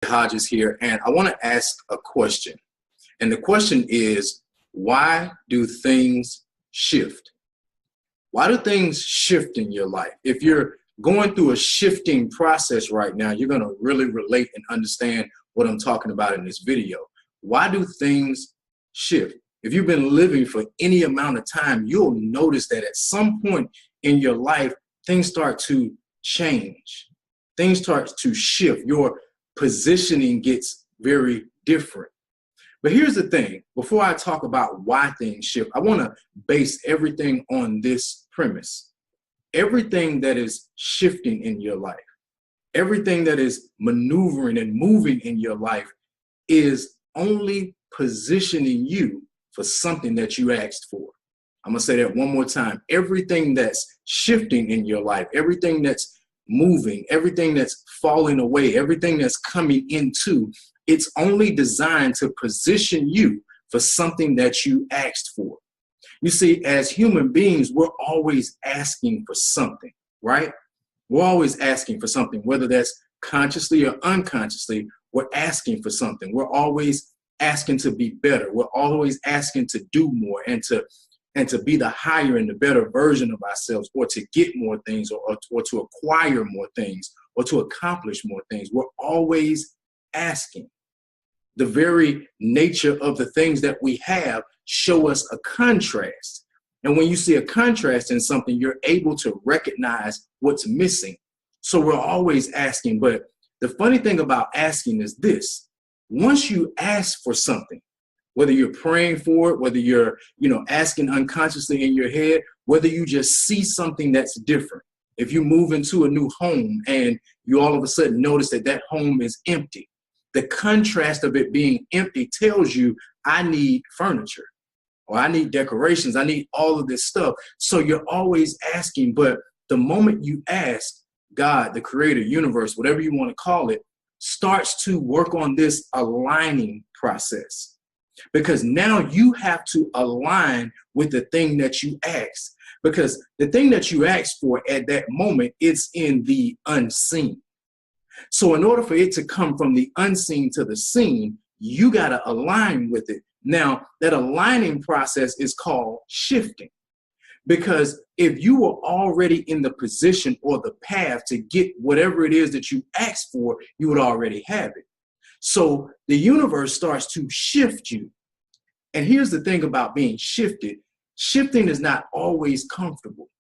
Hodges here, and I want to ask a question. And the question is, why do things shift? Why do things shift in your life? If you're going through a shifting process right now, you're going to really relate and understand what I'm talking about in this video. Why do things shift? If you've been living for any amount of time, you'll notice that at some point in your life, things start to change. Things start to shift. Your positioning gets very different. But here's the thing. Before I talk about why things shift, I want to base everything on this premise. Everything that is shifting in your life, everything that is maneuvering and moving in your life is only positioning you for something that you asked for. I'm going to say that one more time. Everything that's shifting in your life, everything that's moving, everything that's falling away, everything that's coming into, it's only designed to position you for something that you asked for. You see, as human beings, we're always asking for something, right? We're always asking for something, whether that's consciously or unconsciously, we're asking for something. We're always asking to be better. We're always asking to do more and to be the higher and the better version of ourselves, or to get more things, or to acquire more things, or to accomplish more things. We're always asking. The very nature of the things that we have show us a contrast. And when you see a contrast in something, you're able to recognize what's missing. So we're always asking. But the funny thing about asking is this: once you ask for something, whether you're praying for it, whether you're, asking unconsciously in your head, whether you just see something that's different. If you move into a new home and you all of a sudden notice that that home is empty, the contrast of it being empty tells you, I need furniture, or I need decorations, I need all of this stuff. So you're always asking, but the moment you ask, God, the creator, universe, whatever you want to call it, starts to work on this aligning process. Because now you have to align with the thing that you asked. Because the thing that you asked for at that moment, it's in the unseen. So in order for it to come from the unseen to the seen, you got to align with it. Now, that aligning process is called shifting. Because if you were already in the position or the path to get whatever it is that you asked for, you would already have it. So the universe starts to shift you. And here's the thing about being shifted. Shifting is not always comfortable.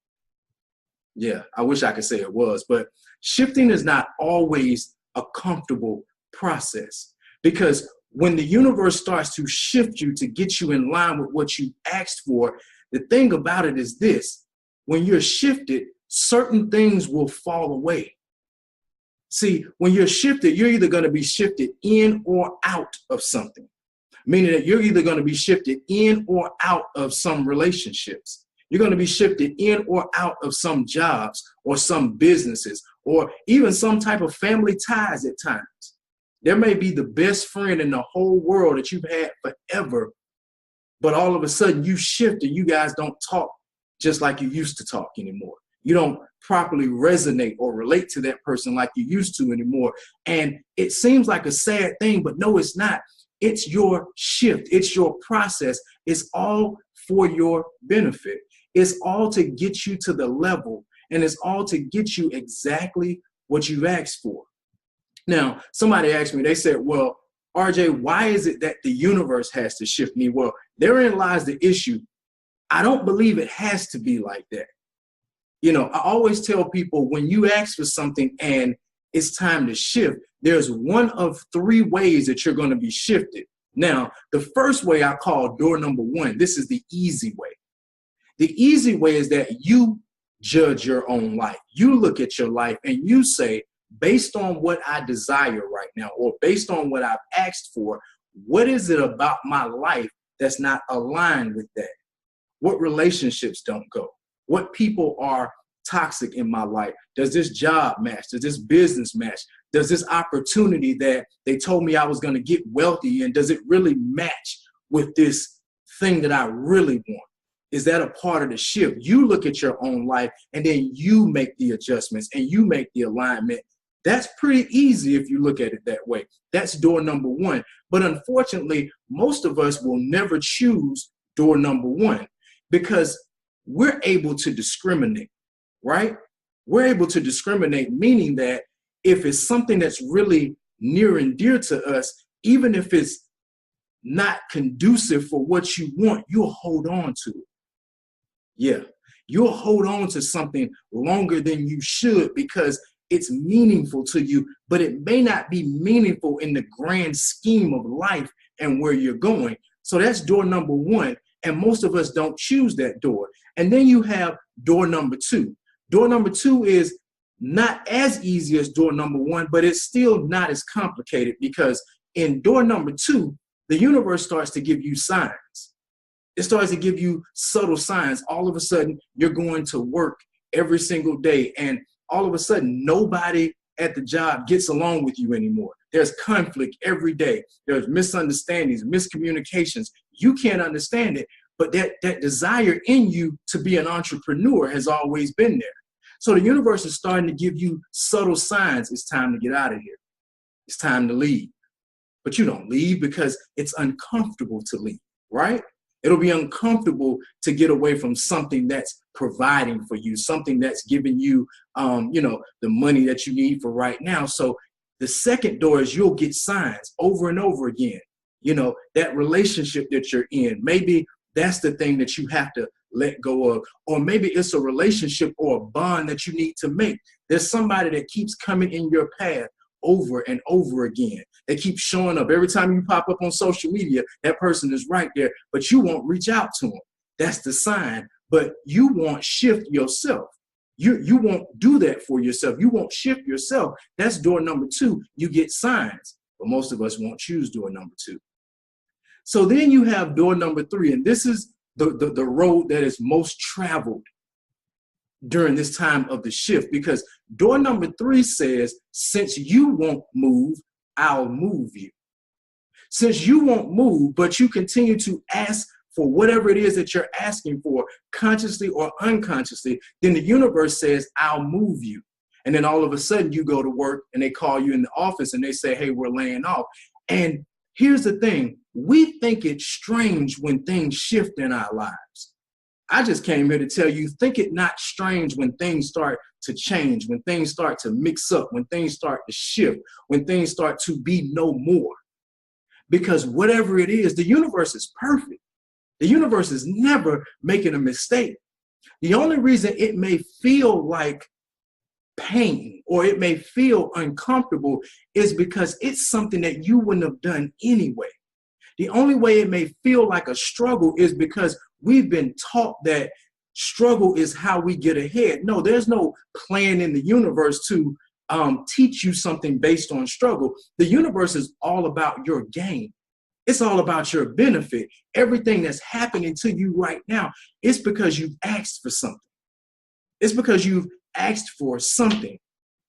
Yeah, I wish I could say it was, but shifting is not always a comfortable process. Because when the universe starts to shift you to get you in line with what you asked for, the thing about it is this: when you're shifted, certain things will fall away. See, when you're shifted, you're either going to be shifted in or out of something, meaning that you're either going to be shifted in or out of some relationships. You're going to be shifted in or out of some jobs or some businesses, or even some type of family ties at times. There may be the best friend in the whole world that you've had forever, but all of a sudden you shift and you guys don't talk just like you used to talk anymore. You don't properly resonate or relate to that person like you used to anymore. And it seems like a sad thing, but no, it's not. It's your shift. It's your process. It's all for your benefit. It's all to get you to the level, and it's all to get you exactly what you asked for. Now, somebody asked me, they said, well, RJ, why is it that the universe has to shift me? Well, therein lies the issue. I don't believe it has to be like that. I always tell people, when you ask for something and it's time to shift, there's one of three ways that you're going to be shifted. Now, the first way I call door number one. This is the easy way. The easy way is that you judge your own life. You look at your life and you say, based on what I desire right now, or based on what I've asked for, what is it about my life that's not aligned with that? What relationships don't go? What people are toxic in my life? Does this job match? Does this business match? Does this opportunity that they told me I was going to get wealthy in, does it really match with this thing that I really want? Is that a part of the shift? You look at your own life and then you make the adjustments and you make the alignment That's pretty easy if you look at it that way. That's door number one. But unfortunately, most of us will never choose door number one because we're able to discriminate, right? We're able to discriminate, meaning that if it's something that's really near and dear to us, even if it's not conducive for what you want, you'll hold on to it. Yeah, you'll hold on to something longer than you should because it's meaningful to you, but it may not be meaningful in the grand scheme of life and where you're going. So that's door number one. And most of us don't choose that door. And then you have door number two. Door number two is not as easy as door number one, but it's still not as complicated because in door number two, the universe starts to give you signs. It starts to give you subtle signs. All of a sudden, you're going to work every single day, and all of a sudden, nobody at the job gets along with you anymore. There's conflict every day. There's misunderstandings, miscommunications. You can't understand it, but that desire in you to be an entrepreneur has always been there. So the universe is starting to give you subtle signs. It's time to get out of here. It's time to leave. But you don't leave because it's uncomfortable to leave, right? It'll be uncomfortable to get away from something that's providing for you, something that's giving you, the money that you need for right now. So the second door is you'll get signs over and over again. That relationship that you're in, maybe that's the thing that you have to let go of, or maybe it's a relationship or a bond that you need to make. There's somebody that keeps coming in your path over and over again. They keep showing up. Every time you pop up on social media, that person is right there, but you won't reach out to them. That's the sign. But you won't shift yourself. You won't do that for yourself. You won't shift yourself. That's door number two. You get signs, but most of us won't choose door number two. So then you have door number three, and this is the road that is most traveled during this time of the shift, because door number three says, since you won't move, I'll move you. Since you won't move, but you continue to ask for whatever it is that you're asking for, consciously or unconsciously, then the universe says, I'll move you. And then all of a sudden you go to work and they call you in the office and they say, hey, we're laying off. And here's the thing. We think it's strange when things shift in our lives. I just came here to tell you, think it not strange when things start to change, when things start to mix up, when things start to shift, when things start to be no more. Because whatever it is, the universe is perfect. The universe is never making a mistake. The only reason it may feel like pain or it may feel uncomfortable is because it's something that you wouldn't have done anyway. The only way it may feel like a struggle is because we've been taught that struggle is how we get ahead. No, there's no plan in the universe to teach you something based on struggle. The universe is all about your gain. It's all about your benefit. Everything that's happening to you right now, it's because you've asked for something. It's because you've asked for something.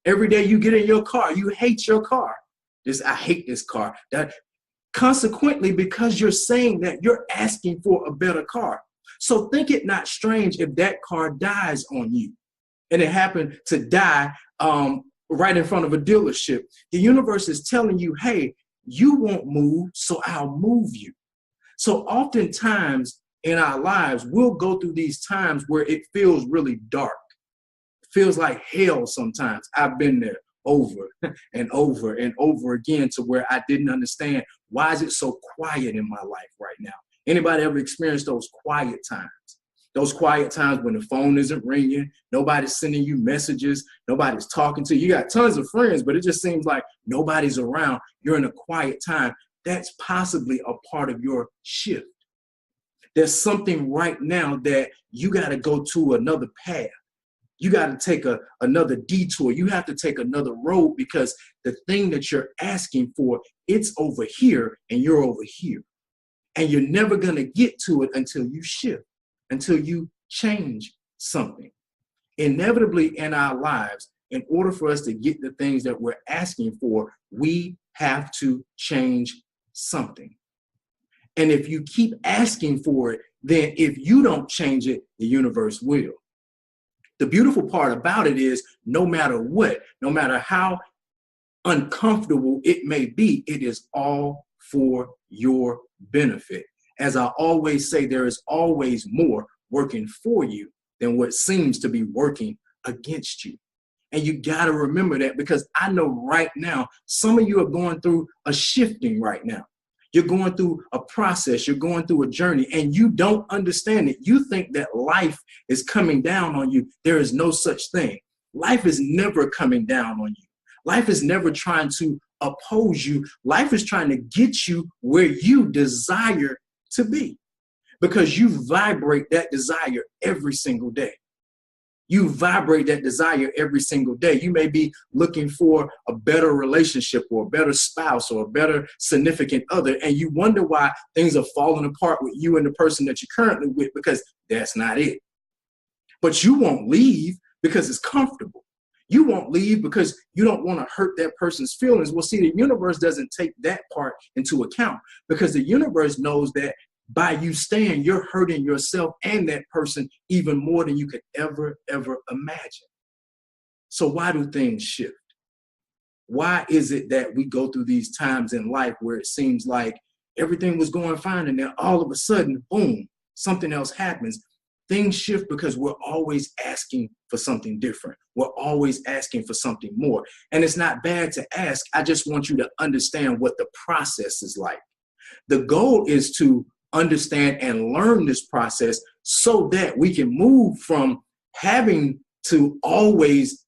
Every day you get in your car, you hate your car. I hate this car. Consequently, because you're saying that, you're asking for a better car. So think it not strange if that car dies on you. And it happened to die right in front of a dealership. The universe is telling you, hey, you won't move, so I'll move you. So oftentimes in our lives, we'll go through these times where it feels really dark. It feels like hell sometimes. I've been there over and over and over again to where I didn't understand, why is it so quiet in my life right now? Anybody ever experienced those quiet times? Those quiet times when the phone isn't ringing, nobody's sending you messages, nobody's talking to you. You got tons of friends, but it just seems like nobody's around. You're in a quiet time. That's possibly a part of your shift. There's something right now that you got to go to another path. You got to take another detour. You have to take another road because the thing that you're asking for, it's over here and you're over here. And you're never going to get to it until you shift, until you change something. Inevitably in our lives, in order for us to get the things that we're asking for, we have to change something. And if you keep asking for it, then if you don't change it, the universe will. The beautiful part about it is no matter what, no matter how uncomfortable it may be, it is all for your benefit. As I always say, there is always more working for you than what seems to be working against you. And you got to remember that, because I know right now, some of you are going through a shifting right now. You're going through a process, you're going through a journey, and you don't understand it. You think that life is coming down on you. There is no such thing. Life is never coming down on you. Life is never trying to oppose you. Life is trying to get you where you desire to be, because you vibrate that desire every single day. You vibrate that desire every single day. You may be looking for a better relationship or a better spouse or a better significant other, and you wonder why things are falling apart with you and the person that you're currently with, because that's not it. But you won't leave because it's comfortable. You won't leave because you don't want to hurt that person's feelings. Well, see, the universe doesn't take that part into account, because the universe knows that by you staying, you're hurting yourself and that person even more than you could ever imagine. So why do things shift? Why is it that we go through these times in life where it seems like everything was going fine, and then all of a sudden, boom, something else happens? Things shift because we're always asking for something different. We're always asking for something more. And it's not bad to ask. I just want you to understand what the process is like. The goal is to understand and learn this process so that we can move from having to always,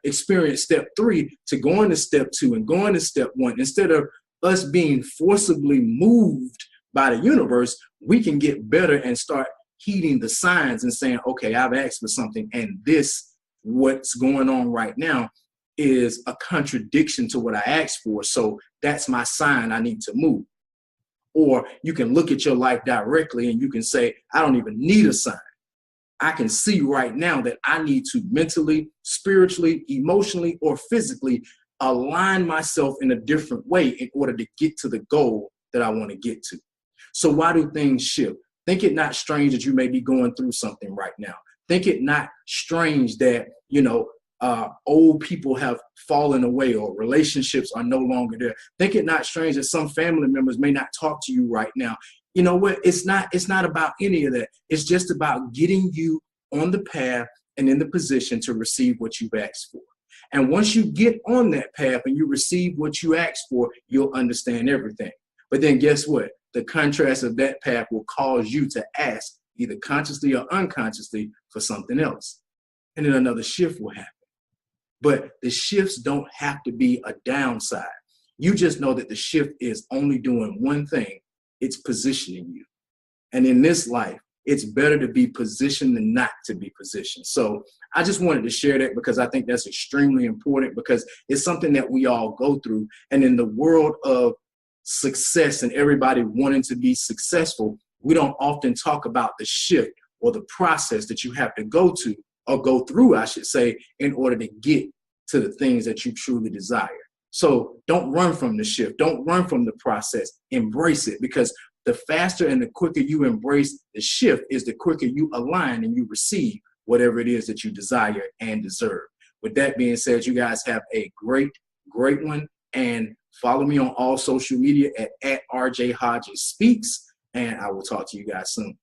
experience step 3 to going to step 2 and going to step 1. Instead of us being forcibly moved by the universe, we can get better and start heeding the signs and saying, okay, I've asked for something, and this, what's going on right now, is a contradiction to what I asked for. So that's my sign I need to move. Or you can look at your life directly and you can say, I don't even need a sign. I can see right now that I need to mentally, spiritually, emotionally, or physically align myself in a different way in order to get to the goal that I want to get to. So why do things shift? Think it not strange that you may be going through something right now. Think it not strange that, old people have fallen away or relationships are no longer there. Think it not strange that some family members may not talk to you right now. You know what? It's not about any of that. It's just about getting you on the path and in the position to receive what you've asked for. And once you get on that path and you receive what you asked for, you'll understand everything. But then guess what? The contrast of that path will cause you to ask, either consciously or unconsciously, for something else. And then another shift will happen. But the shifts don't have to be a downside. You just know that the shift is only doing one thing. It's positioning you. And in this life, it's better to be positioned than not to be positioned. So I just wanted to share that because I think that's extremely important, because it's something that we all go through. And in the world of success and everybody wanting to be successful, we don't often talk about the shift or the process that you have to go to, or go through, I should say, in order to get to the things that you truly desire. So don't run from the shift. Don't run from the process. Embrace it, because the faster and the quicker you embrace the shift is the quicker you align and you receive whatever it is that you desire and deserve. With that being said, you guys have a great one. And follow me on all social media at RJHodgesSpeaks. And I will talk to you guys soon.